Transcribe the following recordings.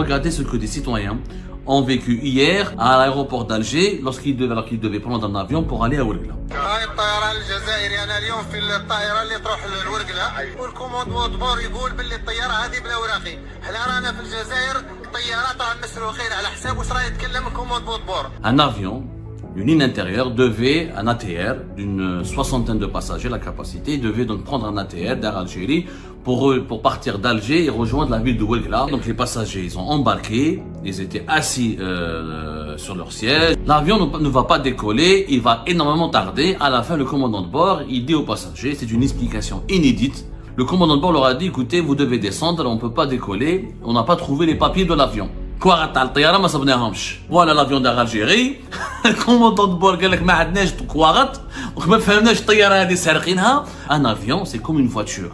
Regardez ce que des citoyens ont vécu hier à l'aéroport d'Alger lorsqu'ils devaient prendre un avion pour aller à Ouargla. هاي الطيران الجزائري انا اليوم في الطائره اللي تروح للورقله والكوموند بور يقول باللي الطياره هذه بلا وراقي. احنا رانا في الجزائر الطيارات راهم مسروقين على حساب واش راه يتكلم الكوموند بور. Un avion, une ligne intérieure, un ATR d'une soixantaine de passagers, la capacité, devait donc prendre un ATR d'Air Algérie pour partir d'Alger et rejoindre la ville de Ouargla. Donc les passagers, ils ont embarqué, ils étaient assis sur leur siège. L'avion ne va pas décoller, il va énormément tarder. À la fin, le commandant de bord, il dit aux passagers, c'est une explication inédite. Le commandant de bord leur a dit, écoutez, vous devez descendre, on ne peut pas décoller, on n'a pas trouvé les papiers de l'avion. Voilà l'avion d'Air Algérie. الكوموندون دو بور قال لك ما عندناش كواغط وما فهمناش الطياره هذه سارقينها. Un avion c'est comme une voiture,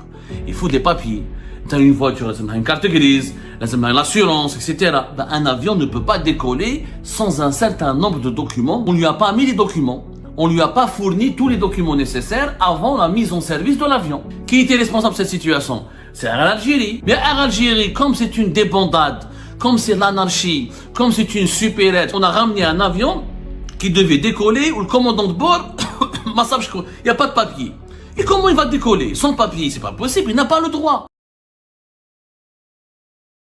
il faut des papiers. T'as une voiture, لازمها une carte grise, لازمها l'assurance, etc. Un avion ne peut pas décoller sans un certain nombre de documents. On lui a pas mis les documents, on lui a pas fourni tous les documents nécessaires avant la mise en service de l'avion. Qui était responsable de cette situation? C'est Air Algérie. Mais Air Algérie, comme c'est une débandade, comme c'est l'anarchie, comme c'est une supérette, on a ramené un avion qui devait décoller où le commandant de bord, il n'y a pas de papier. Et comment il va décoller sans papier? C'est pas possible, il n'a pas le droit.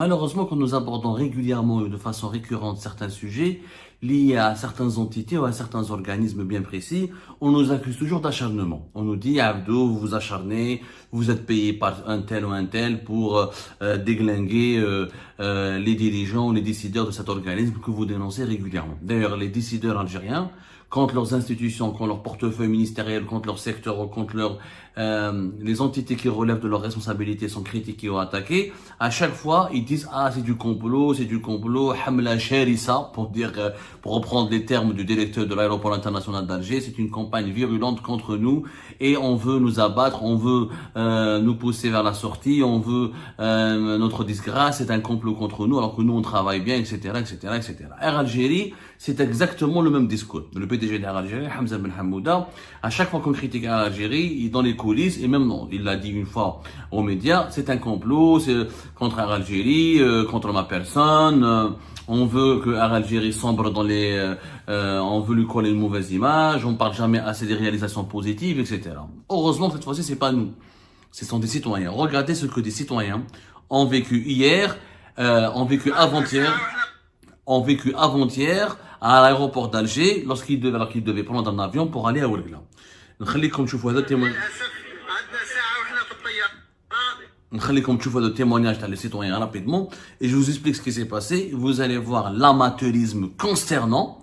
Malheureusement, quand nous abordons régulièrement et de façon récurrente certains sujets liés à certaines entités ou à certains organismes bien précis, on nous accuse toujours d'acharnement. On nous dit, Abdou, vous vous acharnez, vous êtes payé par un tel ou un tel pour déglinguer les dirigeants ou les décideurs de cet organisme que vous dénoncez régulièrement. D'ailleurs, les décideurs algériens, quand leurs institutions, quand leur portefeuille ministériel, quand leur secteur, quand les entités qui relèvent de leurs responsabilités sont critiquées ou attaquées, à chaque fois, ils disent, ah, c'est du complot, hamla sharissa, pour reprendre les termes du directeur de l'aéroport international d'Alger, c'est une campagne virulente contre nous et on veut nous abattre, on veut nous pousser vers la sortie, on veut notre disgrâce, c'est un complot contre nous alors que nous on travaille bien, etc., etc., etc. Air Algérie, c'est exactement le même discours. Le PDG d'Air Algérie, Hamza Ben Hamouda, à chaque fois qu'on critique Air Algérie, dans les coulisses, et même non, il l'a dit une fois aux médias, c'est un complot, c'est contre Air Algérie, contre ma personne, on veut que Air Algérie sombre dans on veut lui coller une mauvaise image, on parle jamais assez des réalisations positives, etc. Heureusement, cette fois-ci, c'est pas nous. Ce sont des citoyens. Regardez ce que des citoyens ont vécu hier, ont vécu avant-hier à l'aéroport d'Alger lorsqu'ils devaient prendre un avion pour aller à Ouargla. نخليكم تشوفوا هذا le témoignage des citoyens rapidement et je vous explique ce qui s'est passé. Vous allez voir l'amateurisme consternant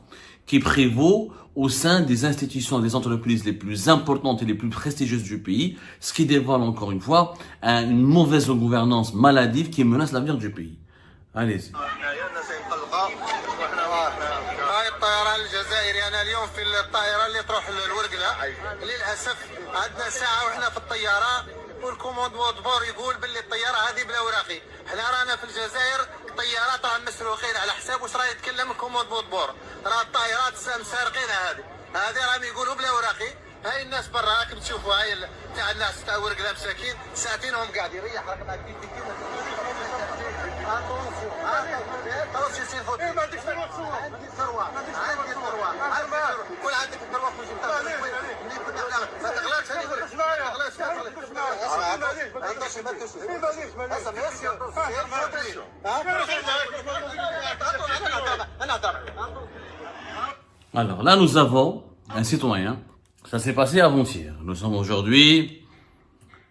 qui prévaut au sein des institutions, des entreprises les plus importantes et les plus prestigieuses du pays, ce qui dévoile encore une fois une mauvaise gouvernance maladive qui menace l'avenir du pays. Allez-y. هاي الطيران الجزائري انا اليوم في الطائره اللي تروح للورقله. للاسف عندنا ساعه واحنا في الطياره والكوموند بور يقول باللي الطياره هذه بلا وراقي. احنا رانا في الجزائر الطيارات راهم مسروقين على حساب واش راه يتكلم الكوموند بور. راه الطائرات مسارقينها هذه راهم يقولوا بلا وراقي. هاي الناس برا راكم تشوفوا هاي تاع الناس تاع ورقله مساكين ساعتين هم قاعدين يريح راكم قاعدين خلاص يصير فوت. ما عندك ثروه عندي ثروه كل عندك ثروه في وجهك ما تغلاش Alors là, nous avons un citoyen. Ça s'est passé avant-hier. Nous sommes aujourd'hui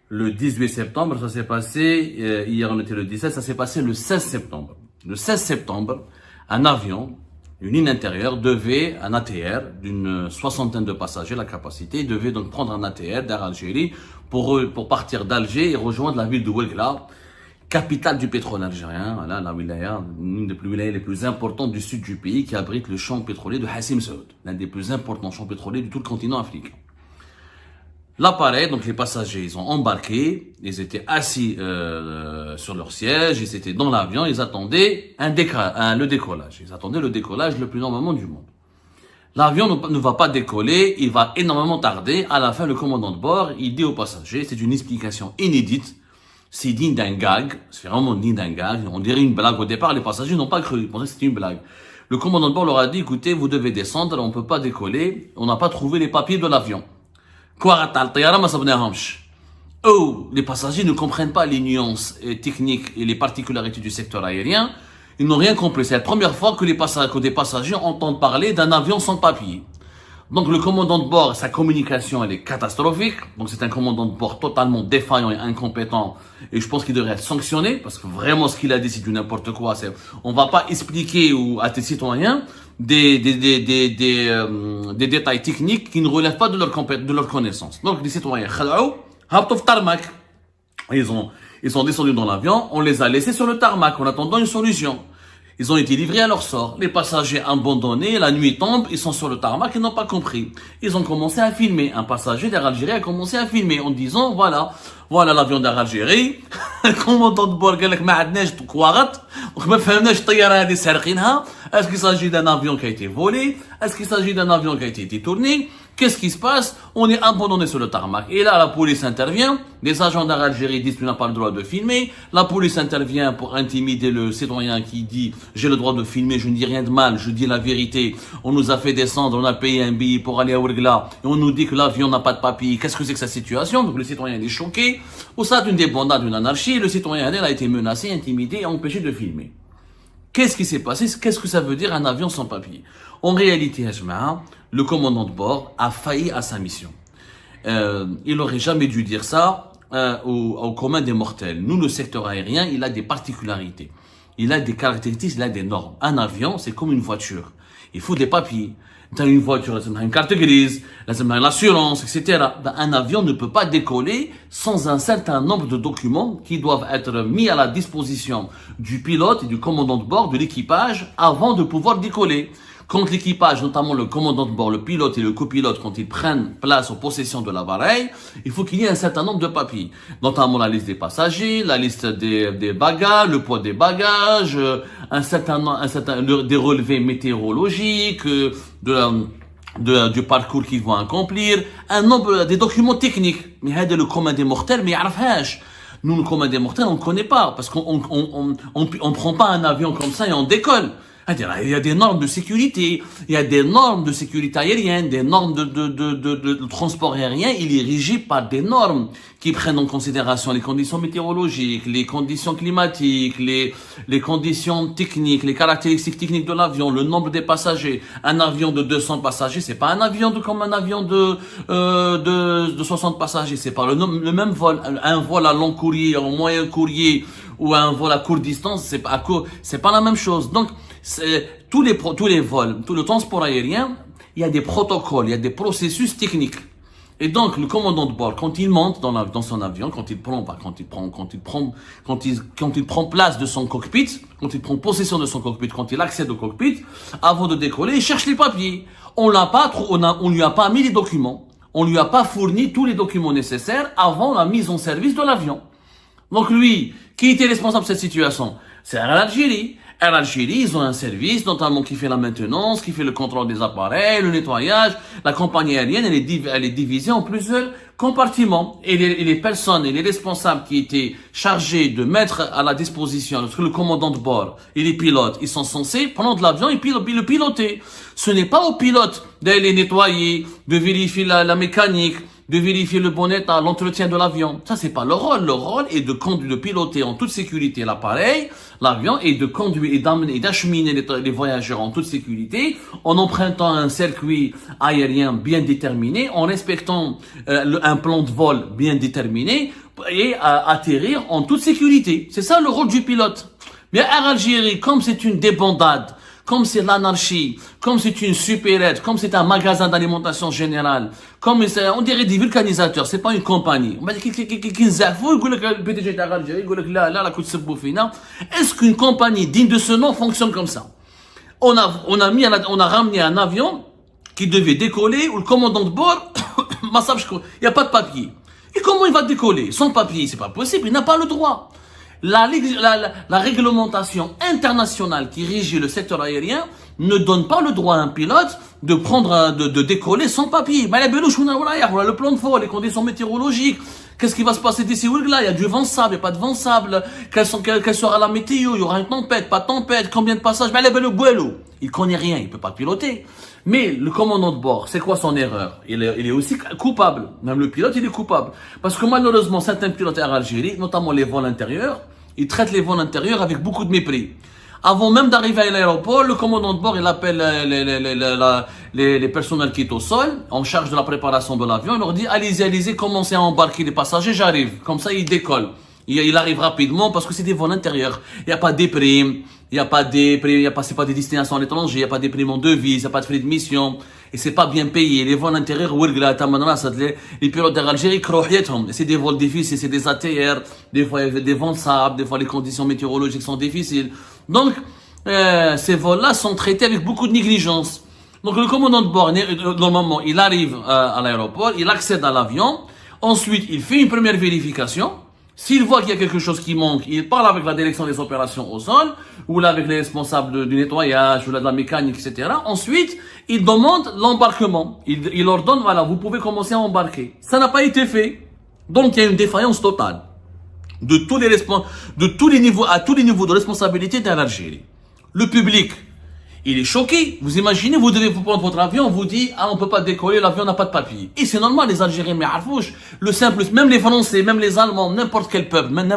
le 18 septembre. Ça s'est passé, hier on était le 17, ça s'est passé le 16 septembre. Le 16 septembre, un avion, une ligne intérieure, un ATR d'une soixantaine de passagers, la capacité, devait donc prendre un ATR d'Air Algérie pour partir d'Alger et rejoindre la ville de Ouargla, capitale du pétrole algérien, voilà, la wilaya, l'une des wilayas les plus importantes du sud du pays qui abrite le champ pétrolier de Hassim Saoud, l'un des plus importants champs pétroliers de tout le continent africain. L'appareil, donc les passagers, ils ont embarqué, ils étaient assis sur leur siège, ils étaient dans l'avion, ils attendaient le décollage. Ils attendaient le décollage le plus normalement du monde. L'avion ne va pas décoller, il va énormément tarder. À la fin, le commandant de bord, il dit aux passagers, c'est une explication inédite. c'est digne d'un gag, c'est vraiment digne d'un gag. On dirait une blague. Au départ, les passagers n'ont pas cru, ils pensaient que c'était une blague. Le commandant de bord leur a dit, écoutez, vous devez descendre, on peut pas décoller, on n'a pas trouvé les papiers de l'avion. Quoi, oh, les passagers ne comprennent pas les nuances techniques et les particularités du secteur aérien. Ils n'ont rien compris. C'est la première fois que des passagers entendent parler d'un avion sans papier. Donc le commandant de bord, sa communication, elle est catastrophique. Donc c'est un commandant de bord totalement défaillant et incompétent. Et je pense qu'il devrait être sanctionné parce que vraiment ce qu'il a dit c'est du n'importe quoi. On va pas expliquer à tes citoyens des détails techniques qui ne relèvent pas de leur connaissance. Donc les citoyens, ils sont descendus dans l'avion, on les a laissés sur le tarmac en attendant une solution. Ils ont été livrés à leur sort. Les passagers abandonnés, la nuit tombe, ils sont sur le tarmac, ils n'ont pas compris. Ils ont commencé à filmer. Un passager d'Air Algérie a commencé à filmer en disant, voilà l'avion d'Air Algérie. Le commandant de bord, قال لك ما عندناش كواغط وما فهمناش الطيارة هذه سارقينها. Est-ce qu'il s'agit d'un avion qui a été volé? Est-ce qu'il s'agit d'un avion qui a été détourné? Qu'est-ce qui se passe? On est abandonné sur le tarmac. Et là, la police intervient. Les agents d'Air Algérie disent tu n'as pas le droit de filmer. La police intervient pour intimider le citoyen qui dit j'ai le droit de filmer, je ne dis rien de mal, je dis la vérité. On nous a fait descendre, on a payé un billet pour aller à Ouargla et on nous dit que l'avion n'a pas de papier. Qu'est-ce que c'est que cette situation? Donc le citoyen est choqué. Au sein d'une débandade, d'une anarchie, le citoyen a été menacé, intimidé et empêché de filmer. Qu'est-ce qui s'est passé? Qu'est-ce que ça veut dire un avion sans papier? En réalité, le commandant de bord a failli à sa mission. Il n'aurait jamais dû dire ça au commun des mortels. Nous, le secteur aérien, il a des particularités. Il a des caractéristiques, il a des normes. Un avion, c'est comme une voiture. Il faut des papiers. Dans une voiture, il y a une carte grise, l'assurance, etc. Un avion ne peut pas décoller sans un certain nombre de documents qui doivent être mis à la disposition du pilote et du commandant de bord, de l'équipage, avant de pouvoir décoller. Quand l'équipage, notamment le commandant de bord, le pilote et le copilote, quand ils prennent place en possession de l'appareil, il faut qu'il y ait un certain nombre de papiers. Notamment la liste des passagers, la liste des bagages, le poids des bagages, des relevés météorologiques, du parcours qu'ils vont accomplir, des documents techniques. Mais le commun des mortels, mais nous, le commun des mortels, on ne connaît pas, parce on prend pas un avion comme ça et on décolle. Il y a des normes de sécurité, il y a des normes de sécurité aérienne, des normes de transport aérien. Il est régi par des normes qui prennent en considération les conditions météorologiques, les conditions climatiques, les conditions techniques, les caractéristiques techniques de l'avion, le nombre des passagers. Un avion de 200 passagers, c'est pas un avion comme un avion de 60 passagers, c'est pas le même vol. Un vol à long courrier, en moyen courrier ou un vol à courte distance, c'est pas la même chose. Donc tous les vols, tout le transport aérien, il y a des protocoles, il y a des processus techniques. Et donc le commandant de bord, quand il monte dans son avion, quand il prend place de son cockpit, quand il prend possession de son cockpit, quand il accède au cockpit, avant de décoller, il cherche les papiers. On lui a pas mis les documents. On lui a pas fourni tous les documents nécessaires avant la mise en service de l'avion. Donc lui, qui était responsable de cette situation? C'est Air Algérie. Air Algérie, ils ont un service, notamment qui fait la maintenance, qui fait le contrôle des appareils, le nettoyage. La compagnie aérienne, elle est divisée en plusieurs compartiments. Et les personnes et les responsables qui étaient chargés de mettre à la disposition, parce que le commandant de bord et les pilotes, ils sont censés prendre l'avion et puis le piloter. Ce n'est pas au pilote d'aller nettoyer, de vérifier la mécanique, de vérifier le bon état, l'entretien de l'avion. Ça, c'est pas le rôle. Le rôle est de conduire, de piloter en toute sécurité l'appareil, l'avion, et de conduire et d'amener et d'acheminer les voyageurs en toute sécurité, en empruntant un circuit aérien bien déterminé, en respectant un plan de vol bien déterminé, et atterrir en toute sécurité. C'est ça le rôle du pilote. Mais Air Algérie, comme c'est une débandade, comme c'est l'anarchie, comme c'est une supérette, comme c'est un magasin d'alimentation générale, comme on dirait des vulcanisateurs, c'est pas une compagnie. Est-ce qu'une compagnie digne de ce nom fonctionne comme ça? On a ramené un avion qui devait décoller où le commandant de bord, il n'y a pas de papier. Et comment il va décoller? Sans papier, c'est pas possible, il n'a pas le droit. La réglementation internationale qui régit le secteur aérien ne donne pas le droit à un pilote de décoller sans papier. Le plan de vol, les conditions météorologiques, Qu'est-ce qui va se passer d'ici là? Il y a du vent sable, il n'y a pas de vent sable. Quelle sera la météo? Il y aura une tempête, pas de tempête, combien de passages? Mais le buelo. Il connaît rien, il peut pas piloter. Mais le commandant de bord, c'est quoi son erreur? Il est aussi coupable. Même le pilote, il est coupable. Parce que malheureusement, certains pilotes en Algérie, notamment les vols intérieurs, ils traitent les vols intérieurs avec beaucoup de mépris. Avant même d'arriver à l'aéroport, le commandant de bord, il appelle les personnels qui sont au sol, en charge de la préparation de l'avion. Il leur dit, allez-y, commencez à embarquer les passagers, j'arrive. Comme ça, il décolle. Il arrive rapidement parce que c'est des vols intérieurs. Il n'y a pas de primes, c'est pas des destinations à l'étranger, il n'y a pas des primes en devise, il n'y a pas de frais de mission. Et c'est pas bien payé. Les vols intérieurs, les pilotes d'Algérie, c'est des vols difficiles, c'est des ATR, des fois il y a des vents de sable, des fois les conditions météorologiques sont difficiles. Donc, ces vols-là sont traités avec beaucoup de négligence. Donc, le commandant de bord, normalement, il arrive à l'aéroport, il accède à l'avion. Ensuite, il fait une première vérification. S'il voit qu'il y a quelque chose qui manque, il parle avec la direction des opérations au sol, ou là avec les responsables du nettoyage, ou là de la mécanique, etc. Ensuite, il demande l'embarquement. Il ordonne, voilà, vous pouvez commencer à embarquer. Ça n'a pas été fait. Donc, il y a une défaillance totale de tous les niveaux, à tous les niveaux de responsabilité de l'Algérie. Le public, il est choqué. Vous imaginez, vous devez vous prendre votre avion, on vous dit, ah, on peut pas décoller, l'avion n'a pas de papier. Et c'est normal, les Algériens, mais le simple, même les Français, même les Allemands, n'importe quel peuple, même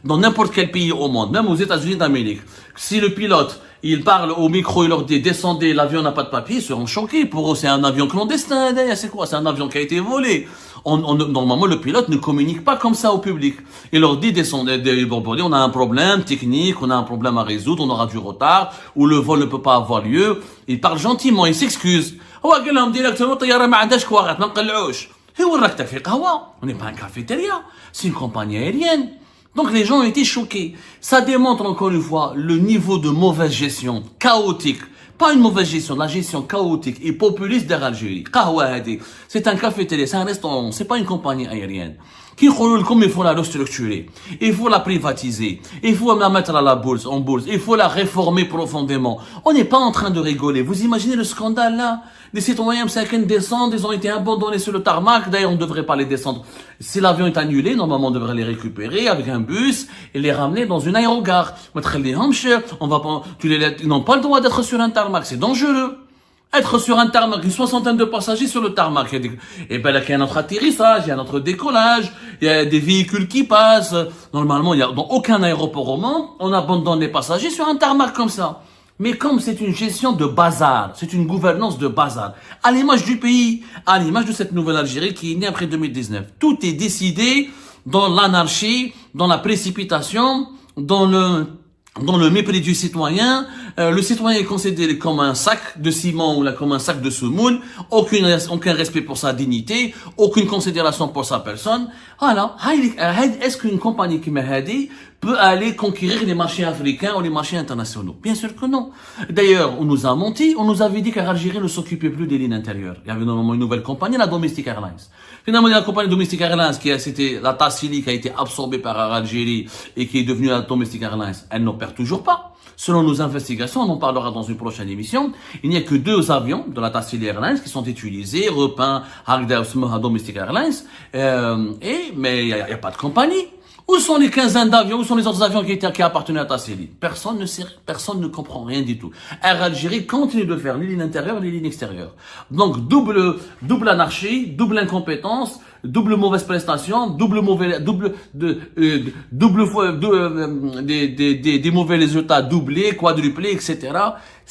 dans n'importe quel pays au monde, même aux États-Unis d'Amérique. Si le pilote, il parle au micro, il leur dit, descendez, l'avion n'a pas de papier, ils seront choqués. Pour eux, c'est un avion clandestin, c'est quoi? C'est un avion qui a été volé. Normalement, le pilote ne communique pas comme ça au public. Il leur dit, descendez, on a un problème technique, on a un problème à résoudre, on aura du retard, ou le vol ne peut pas avoir lieu. Il parle gentiment, il s'excuse. On n'est pas un cafétéria, c'est une compagnie aérienne. Donc les gens ont été choqués. Ça démontre encore une fois le niveau de mauvaise gestion, chaotique. Pas une mauvaise gestion, la gestion chaotique et populiste d'Algérie. C'est un café-télé, c'est un restaurant, c'est pas une compagnie aérienne. Il faut la restructurer, il faut la privatiser, il faut la mettre à la bourse, en bourse, il faut la réformer profondément. On n'est pas en train de rigoler. Vous imaginez le scandale là? Les citoyens descendent, ils ont été abandonnés sur le tarmac. D'ailleurs, on ne devrait pas les descendre. Si l'avion est annulé, normalement, on devrait les récupérer avec un bus et les ramener dans une aérogare. Ils n'ont pas le droit d'être sur un tarmac, c'est dangereux. Être sur un tarmac, une soixantaine de passagers sur le tarmac. Et ben là, il y a un autre atterrissage, il y a un autre décollage, il y a des véhicules qui passent. Normalement, il y a dans aucun aéroport au monde, on abandonne les passagers sur un tarmac comme ça. Mais comme c'est une gestion de bazar, c'est une gouvernance de bazar, à l'image du pays, à l'image de cette nouvelle Algérie qui est née après 2019. Tout est décidé dans l'anarchie, dans la précipitation, dans le mépris du citoyen. Le citoyen est considéré comme un sac de ciment ou là, comme un sac de semoule, aucun respect pour sa dignité, aucune considération pour sa personne. Voilà. Est-ce qu'une compagnie qui m'a aidé peut aller conquérir les marchés africains ou les marchés internationaux? Bien sûr que non. D'ailleurs, on nous a menti, on nous avait dit qu'Algérie ne s'occupait plus des lignes intérieures. Il y avait normalement une nouvelle compagnie, la Domestic Airlines. Finalement, il y a la compagnie Domestic Airlines c'était la Tassili qui a été absorbée par Algérie et qui est devenue la Domestic Airlines. Elle n'opère toujours pas. Selon nos investigations, on en parlera dans une prochaine émission, il n'y a que 2 avions de la Tassili Airlines qui sont utilisés, repeints, Domestic Airlines, mais il n'y a pas de compagnie. Où sont les quinzaines d'avions? Où sont les autres avions qui appartenaient à Tassili? Personne ne comprend rien du tout. Air Algérie continue de faire les lignes intérieures et les lignes extérieures. Donc, double anarchie, double incompétence, double mauvaise prestation, des mauvais résultats doublés, quadruplés, etc.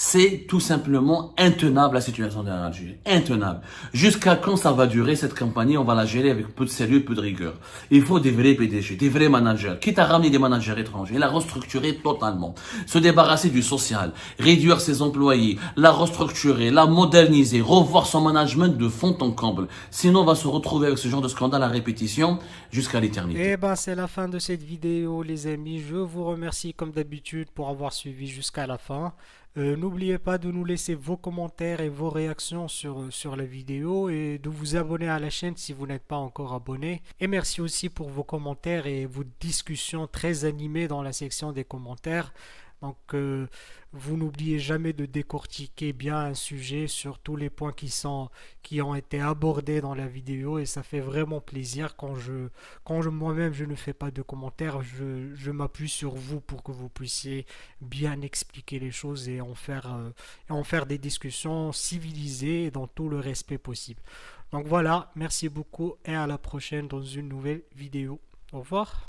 C'est tout simplement intenable la situation de l'Algérie. Intenable. Jusqu'à quand ça va durer cette campagne? On va la gérer avec peu de sérieux, peu de rigueur. Il faut des vrais PDG, des vrais managers. Quitte à ramener des managers étrangers, la restructurer totalement. Se débarrasser du social, réduire ses employés, la restructurer, la moderniser, revoir son management de fond en comble. Sinon, on va se retrouver avec ce genre de scandale à répétition jusqu'à l'éternité. Eh ben, c'est la fin de cette vidéo, les amis. Je vous remercie comme d'habitude pour avoir suivi jusqu'à la fin. N'oubliez pas de nous laisser vos commentaires et vos réactions sur la vidéo et de vous abonner à la chaîne si vous n'êtes pas encore abonné. Et merci aussi pour vos commentaires et vos discussions très animées dans la section des commentaires. Donc, vous n'oubliez jamais de décortiquer bien un sujet sur tous les points qui ont été abordés dans la vidéo et ça fait vraiment plaisir moi-même je ne fais pas de commentaires, je m'appuie sur vous pour que vous puissiez bien expliquer les choses et en faire des discussions civilisées et dans tout le respect possible. Donc voilà, merci beaucoup et à la prochaine dans une nouvelle vidéo. Au revoir.